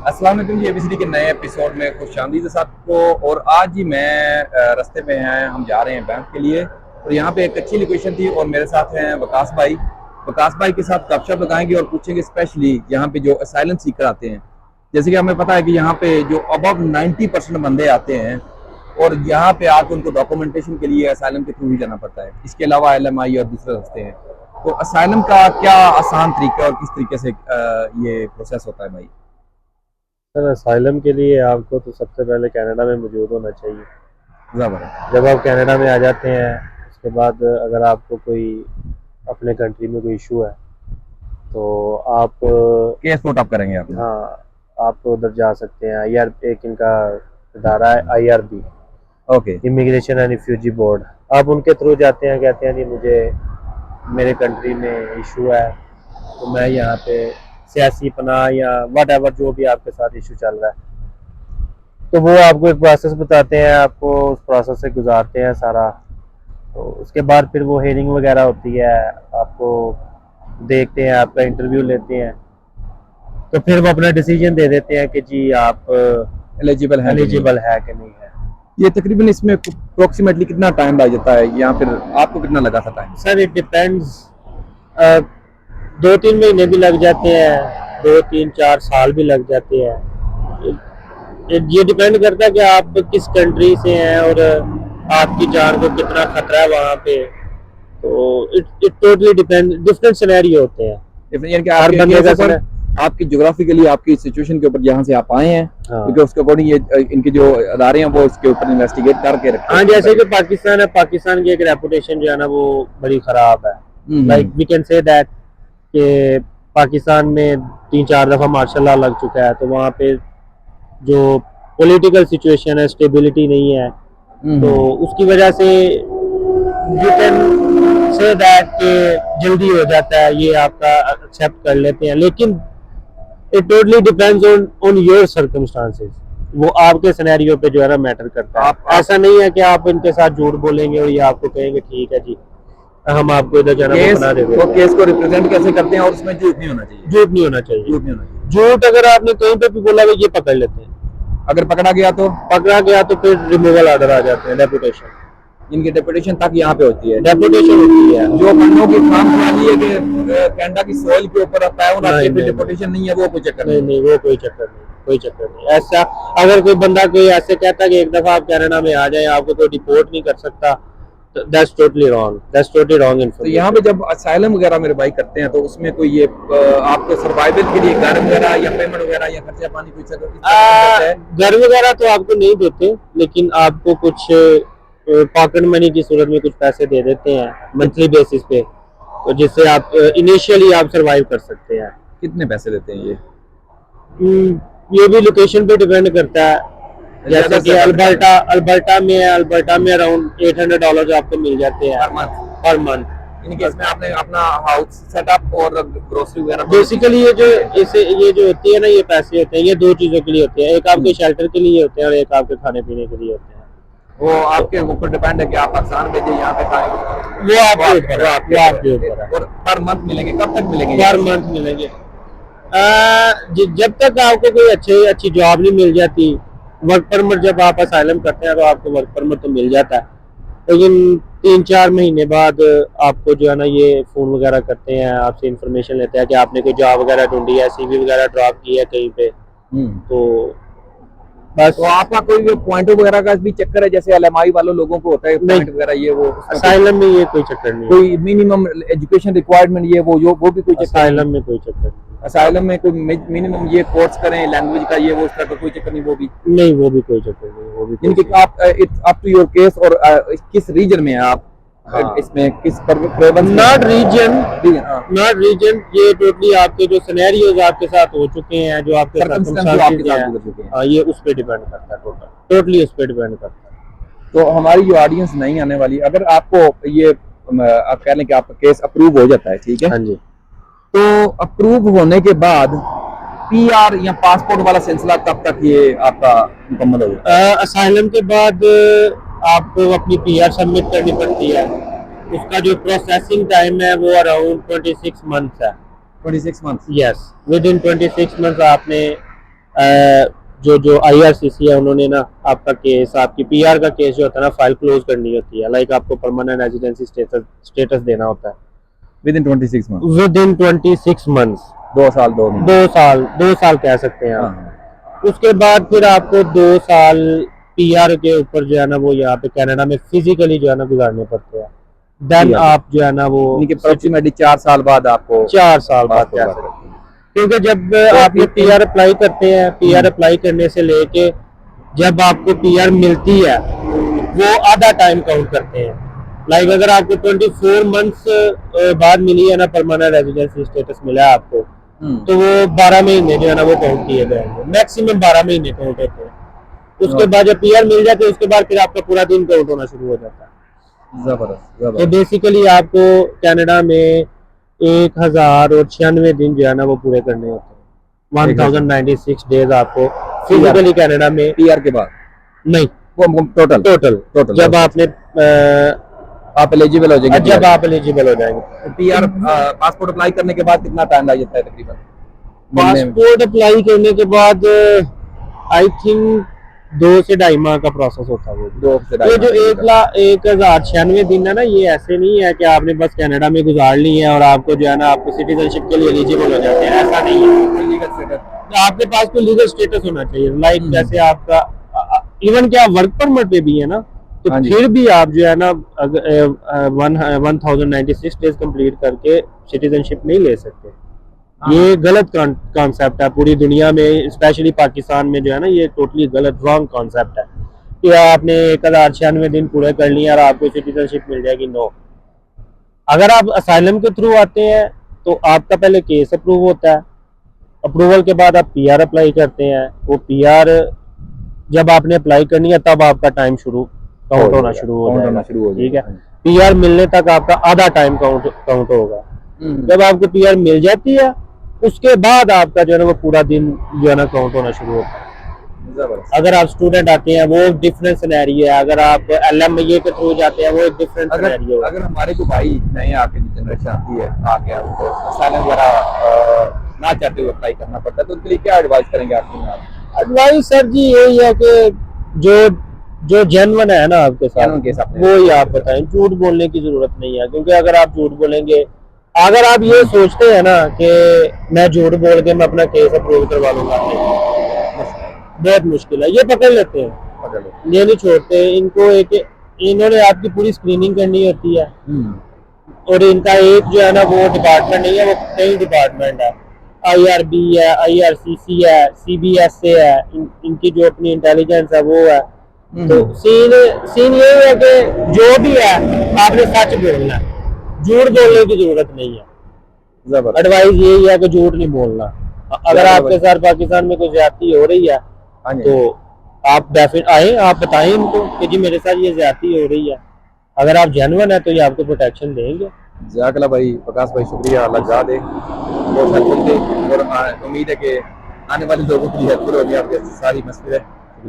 अस्सलाम वालेकुम जी। एबीसीडी के नए एपिसोड में खुशामदीद है सबको। और आज ही मैं रास्ते पे हैं, हम जा रहे हैं बैंक के लिए। और यहाँ पे एक अच्छी लोकेशन थी और मेरे साथ हैं वकास भाई। वकास भाई के साथ गपशप लगाएंगे और पूछेंगे स्पेशली यहाँ पे जो असाइलम सीकर आते हैं। जैसे कि हमें पता है कि यहाँ पे जो अबव 90% बंदे आते हैं और यहाँ पे आके उनको डॉक्यूमेंटेशन के लिए असाइलम के थ्रू ही जाना पड़ता है। इसके अलावा LMI और दूसरे रास्ते हैं। तो असाइलम का क्या आसान तरीका है और किस तरीके से ये प्रोसेस होता है भाई? सर असाइलम के लिए आपको तो सबसे पहले कनाडा में मौजूद होना चाहिए। ज़बर है। जब आप कनाडा में आ जाते हैं उसके बाद अगर आपको कोई अपने कंट्री में कोई इशू है तो आप केस फोट आप करेंगे आप? हाँ, आप उधर जा सकते हैं। एक इनका इदारा है IRB, okay. Immigration and refugee board. आप उनके थ्रू जाते हैं, कहते हैं जी मुझे मेरे कंट्री में इशू है, तो मैं यहाँ पे सियासी पनाह या वट जो भी आपके साथ इशू चल रहा है, तो वो आपको एक प्रोसेस बताते हैं, आपको उस प्रोसेस से गुजारते हैं सारा। तो उसके बाद फिर वो हेयरिंग वगैरह होती है, आपको देखते हैं, आपका इंटरव्यू लेते हैं, तो फिर वो अपना डिसीजन दे देते हैं कि जी आप एलिजिबल है कि नहीं है। ये तकरीबन इसमें अप्रोक्सीमेटली कितना टाइम लग जाता है या फिर आपको कितना लगा था टाइम? सर इट डिपेंड्स, 2-3 महीने भी लग जाते हैं, 2-3-4 साल भी लग जाते हैं। ये डिपेंड करता है कि आप किस कंट्री से हैं और आपकी जान को कितना खतरा है वहाँ पे। तो it totally depend, different scenario होते हैं। यानी कि हर बंदे का आपके आपकी ज्योग्राफिकली आपकी सिचुएशन के ऊपर जहाँ से आप आए हैं, हाँ। क्योंकि उसके अकॉर्डिंग ये इनके जो अदारे हैं वो इसके ऊपर इन्वेस्टिगेट करके रखते हैं। हाँ, जैसे कि पाकिस्तान है, पाकिस्तान की एक रेपुटेशन जो है ना वो बड़ी खराब है। Like we can say that कि पाकिस्तान में 3-4 दफा मार्शल लॉ लग चुका है, तो वहाँ पे जो पॉलिटिकल सिचुएशन है, स्टेबिलिटी नहीं है, तो उसकी वजह से यू कैन से दैट कि जल्दी हो जाता है, ये आपका एक्सेप्ट कर लेते हैं। लेकिन it totally depends on your circumstances. वो आपके सिनेरियो पे जो है ना मैटर करता है। ऐसा नहीं है कि आप इनके साथ झूठ बोलेंगे और ये आपको कहेंगे ठीक है जी हम आपको इधर जाना बना देंगे। तो केस को रिप्रेजेंट कैसे करते हैं और उसमें झूठ नहीं होना चाहिए? झूठ नहीं होना चाहिए। झूठ नहीं होना चाहिए। झूठ अगर आपने कहीं पे भी बोला ये पकड़ लेते हैं। अगर पकड़ा गया तो फिर रिमूवल ऑर्डर आ जाते हैं, डेपुटेशन। इनकी डेपुटेशन तक यहाँ पे होती है। डेपुटेशन होती है। जो बंदों की काम खाली है कि कनाडा की सोइल के ऊपर डेपुटेशन नहीं है, वो कोई चक्कर नहीं, वो कोई चक्कर नहीं। ऐसा अगर कोई बंदा कोई ऐसे कहता है कि एक दफा आप कनाडा में आ जाए, आपको कोई डिपोर्ट नहीं कर सकता, that's totally wrong information। तो यहाँ पे जब असाइलम वगैरह मेरे भाई करते हैं तो उसमें कोई ये आपको सर्वाइवल के लिए घर वगैरह या पेमेंट वगैरह या खर्चा पानी कुछ घर वगैरह तो आपको नहीं देते, लेकिन आपको कुछ पॉकेट मनी की सूरत में कुछ पैसे दे देते हैं मंथली बेसिस पे, तो जिससे आप इनिशियली आप सरवाइव कर सकते हैं। कितने पैसे देते हैं ये? ये भी लोकेशन पे डिपेंड करता है। जैसे कि अल्बर्टा में अराउंड $800 आपको मिल जाते हैं पर मंथ। इन केस में आपने अपना हाउस सेटअप और ग्रोसरी वगैरह बेसिकली ये जो होती है ना, ये पैसे होते हैं, ये 2 चीजों के लिए होते हैं। एक आपके शेल्टर के लिए होते हैं और एक आपके खाने पीने के लिए होते हैं। वो आपके ऊपर डिपेंड है कि आप पाकिस्तान भेजें यहाँ पे खाएं, वो आपके ऊपर है। और पर मंथ मिलेंगे? कब तक मिलेंगे? पर मंथ मिलेंगे। जब तक आपको कोई अच्छी जॉब नहीं मिल जाती। वर्क परमिट जब आप असाइलम करते हैं तो आपको वर्क परमिट तो मिल जाता है, लेकिन 3-4 महीने बाद आपको जो है ना ये फोन वगैरह करते हैं, आपसे इंफॉर्मेशन लेते हैं कि आपने कोई जॉब वगैरह ढूंढी है, CV वगैरह ड्रॉप की है कहीं पे। तो बस। तो आपका कोई पॉइंट वगैरह का भी चक्कर है जैसे LMI वालों लोगों को होता है पॉइंट वगैरह, ये वो? असाइलम में ये कोई चक्कर नहीं। कोई मिनिमम एजुकेशन रिक्वायरमेंट ये वो भी कोई चक्कर? असाइलम में कोई चक्कर नहीं। असाइलम में कोई मिनिमम ये कोर्स करें लैंग्वेज का, ये वो उसका तो कोई चक्कर नहीं? वो भी कोई चक्कर नहीं। इनके आप it's up to your case. और किस रीजन में है आप? हाँ। इसमें किस नॉट रीजन, ये टोटली आपके जो सिनेरियोज आपके साथ हो चुके हैं, जो आपके साथ हैं, ये उस पे डिपेंड करता है। टोटली उस पे डिपेंड करता है। तो हमारी जो ऑडियंस नहीं आने वाली, अगर आपको ये आप कह लें कि आपका केस अप्रूव हो जाता है, ठीक है? हाँ जी। तो अप्रूव होने के बाद PR या पासपोर्ट वाला सिलसिला कब तक ये आपका मुकम्मल होगा? असाइलम के बाद आपको अपनी PR सबमिट करनी पड़ती है। उसका जो प्रोसेसिंग टाइम है वो अराउंड 26 मंथ्स है। 26 month? Yes, with in 26 months आपने जो IRCC है उन्होंने ना आपका केस, आपकी PR का केस जो होता है ना, फाइल क्लोज करनी होती है। लाइक आपको परमानेंट रेजिडेंसी स्टेटस देना होता है with in 26 month, with in 26 months. 2 साल 2 महीने। 2 साल कह सकते हैं आप। हाँ, उसके बाद फिर आपको 2 साल PR के ऊपर जो है ना वो यहाँ पे कनाडा में फिजिकली जो है ना गुजारने पड़ते हैं। देन आप जो है ना वो अप्रोक्सीमेटली 4 साल बाद आपको 4 साल बाद पासपोर्ट कह लग सकते सकती है। हैं। क्योंकि जब आप ये PR अप्लाई करते हैं, PR अप्लाई करने से लेके जब आपको PR मिलती है वो आधा टाइम काउंट करते हैं। लाइक अगर आपको 24 मंथ्स बाद मिली है ना परमानेंट रेजिडेंसी स्टेटस मिला है आपको, तो वो 12 महीने जो है ना वो काउंट किए जाएंगे। मैक्सिमम 12 महीने काउंट होते हैं। उसके बाद जब PR मिल जाते है उसके बाद फिर आपका पूरा दिन काउंट होना शुरू हो जाता है। जबरदस्त तो बेसिकली आपको कनाडा में 1096 दिन जो है ना वो पूरे करने होते हैं। 1096 डेज आपको फिजिकली कनाडा में PR के बाद नहीं, वो टोटल जब आपने आप एलिजिबल हो जाएंगे। जब आप एलिजिबल हो जाएंगे। PR पासपोर्ट अप्लाई करने के बाद कितना टाइम लग जाता है तकरीबन? पासपोर्ट अप्लाई करने के बाद आई थिंक 2 से 2.5 माह का प्रोसेस होता है। वो 2 से ये 2.5 जो 1096 दिन है ना, ये ऐसे नहीं है कि आपने बस कनाडा में गुजार ली है और आपको जो है ना आपको सिटीजनशिप के लिए एलिजिबल हो जाते हैं, ऐसा नहीं है। लीगल स्टेटस आपके पास कोई लीगल स्टेटस होना चाहिए। लाइक जैसे आपका इवन क्या वर्क परमिट पे भी है ना, तो हाँ जी। फिर भी आप जो है ना 1096 डेज कंप्लीट करके सिटीजनशिप नहीं ले सकते। ये गलत कॉन्सेप्ट है पूरी दुनिया में, स्पेशली पाकिस्तान में जो है ना ये टोटली गलत रॉन्ग कॉन्सेप्ट है कि आपने 1096 दिन पूरे कर लिए और आपको सिटीजनशिप मिल जाएगी। नो, अगर आप असाइलम के थ्रू आते हैं तो आपका पहले केस अप्रूव होता है, अप्रूवल के बाद आप PR अप्लाई करते हैं। वो PR जब आपने अप्लाई करनी है तब आपका टाइम काउंट होना शुरू हो जाएगा। ठीक है, PR मिलने तक आपका आधा टाइम काउंट होगा। जब आपको PR मिल जाती है उसके बाद आपका जो है ना वो पूरा दिन जो है ना काउंट होना शुरू होता है। अगर आप स्टूडेंट आते हैं वो डिफरेंट सिनेरियो है, अगर आप LMIA के थ्रू जाते हैं वो एक डिफरेंट सिनेरियो है। अगर हमारे को भाई नए आके जनरेशन आती है आके आपको असाइलम वगैरह ना चाहते हुए अप्लाई करना पड़ता है, तो उनके लिए क्या एडवाइस करेंगे आप? एडवाइस सर जी यही है कि जो जेन्युइन है ना आपके साथ वो ही आप बताएं। झूठ बोलने की जरूरत नहीं है, क्योंकि अगर आप झूठ बोलेंगे, अगर आप ये सोचते हैं ना कि मैं झूठ बोल के मैं अपना केस अप्रूव करवा लूंगा, बहुत मुश्किल है। ये पकड़ लेते हैं, ये नहीं छोड़ते इनको। इन्होंने आपकी पूरी स्क्रीनिंग करनी होती है और इनका एक जो है ना वो डिपार्टमेंट नहीं है, वो कई डिपार्टमेंट है। IRB है, IRCC है, CBSA है, इनकी जो अपनी इंटेलिजेंस है वो है। तो सीन ये है कि जो भी है आपने सच बोलना है, झूठ बोलने की जरूरत नहीं है। एडवाइस यही है कि झूठ नहीं बोलना। अगर आपके साथ पाकिस्तान में कोई ज्यादती हो रही है तो आप डेफिनेट आए, आप बताएं इनको कि जी मेरे साथ ये ज्यादती हो रही है। अगर आप जेन्युइन है तो ये आपको प्रोटेक्शन देंगे। जज़ाकल्लाह भाई, प्रकाश भाई शुक्रिया, अल्लाह जा दे, बहुत हेल्पफुल थे और उम्मीद है कि आने वाले लोगों की हेल्पफुल होगी आपकी सारी मसले।